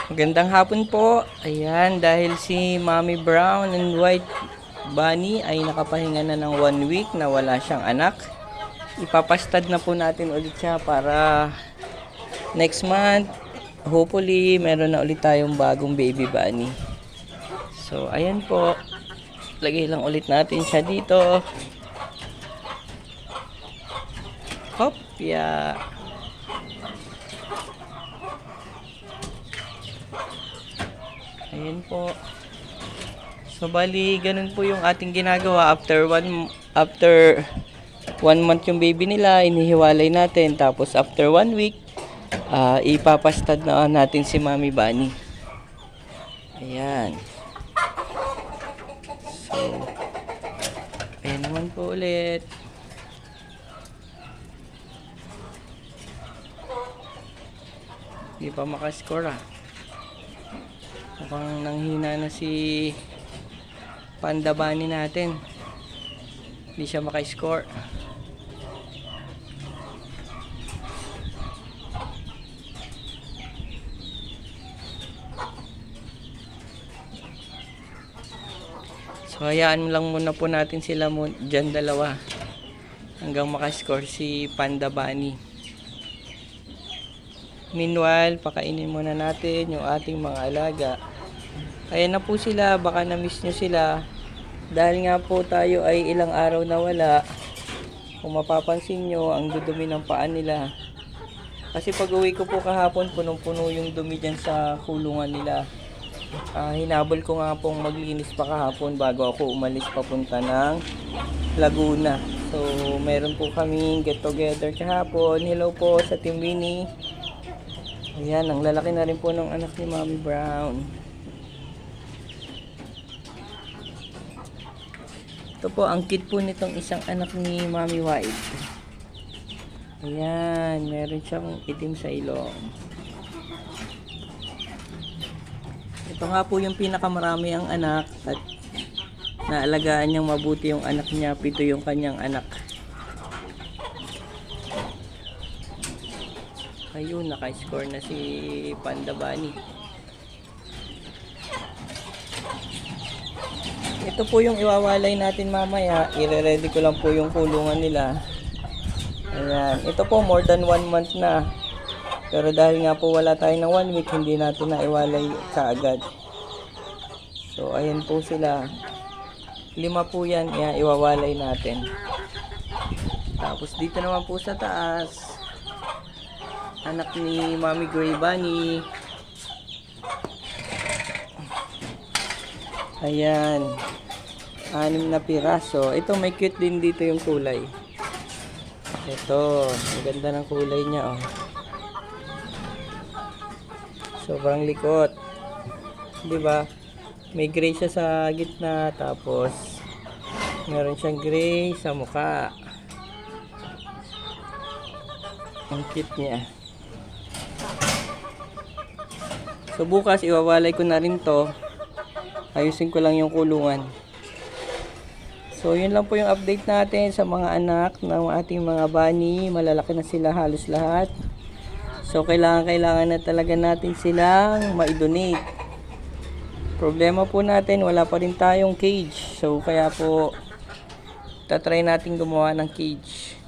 Magandang hapon po. Ayan, dahil si Mommy Brown and White Bunny ay nakapahinga na ng 1 week na wala siyang anak. Ipapastad na po natin ulit siya para next month, hopefully, meron na ulit tayong bagong baby bunny. So, ayan po. Lagay lang ulit natin siya dito. Hop, yeah. Ayan po. So bali ganun po yung ating ginagawa after 1 month yung baby nila, inihiwalay natin, tapos after 1 week ipapastad na natin si Mommy Bunny. Ayan. So ayan naman po ulit. Hindi pa makascore Mukhang nanghina na si Panda Bunny natin. Hindi siya maka-score. So hayaan lang muna po natin sila dyan dalawa hanggang maka-score si Panda Bunny. Meanwhile, pakainin muna natin yung ating mga alaga. Ayan na po sila, baka na-miss nyo sila. Dahil nga po tayo ay ilang araw na wala. Kung mapapansin nyo, ang dudumi ng paa nila. Kasi pag uwi ko po kahapon, punong-puno yung dumi dyan sa kulungan nila. Hinabol ko nga pong maglinis pa kahapon bago ako umalis papunta ng Laguna. So, meron po kaming get together kahapon. Hello po sa Team Winnie. Ayan, ang lalaki na rin po ng anak ni Mommy Brown. Ito po, ang cute po nitong isang anak ni Mommy White. Ayan, meron siyang itim sa ilong. Ito nga po yung pinakamarami ang anak at naalagaan niyang mabuti yung anak niya. 7 yung kanyang anak. Ayun, naka-score na si Panda Bunny. Ito po yung iwawalay natin mamaya. I-ready ko lang po yung kulungan nila. Ayan. Ito po more than 1 month na. Pero dahil nga po wala tayo ng 1 week, hindi natin na iwalay kaagad. So ayan po sila. 5 po yan. Iwawalay natin. Tapos dito naman po sa taas, anak ni Mommy Gray Bunny. Ayan. 6 na piraso. Ito may cute din dito yung kulay. Ito. Ang ganda ng kulay niya. Sobrang likot. Diba? May gray siya sa gitna. Tapos meron siyang gray sa mukha. Ang cute niya. So bukas iwawalay ko na rin to. Ayusin ko lang yung kulungan. So yun lang po yung update natin sa mga anak ng ating mga bunny. Malalaki na sila halos lahat. So kailangan na talaga natin silang ma-donate. Problema po natin, wala pa rin tayong cage. So kaya po tatry natin gumawa ng cage.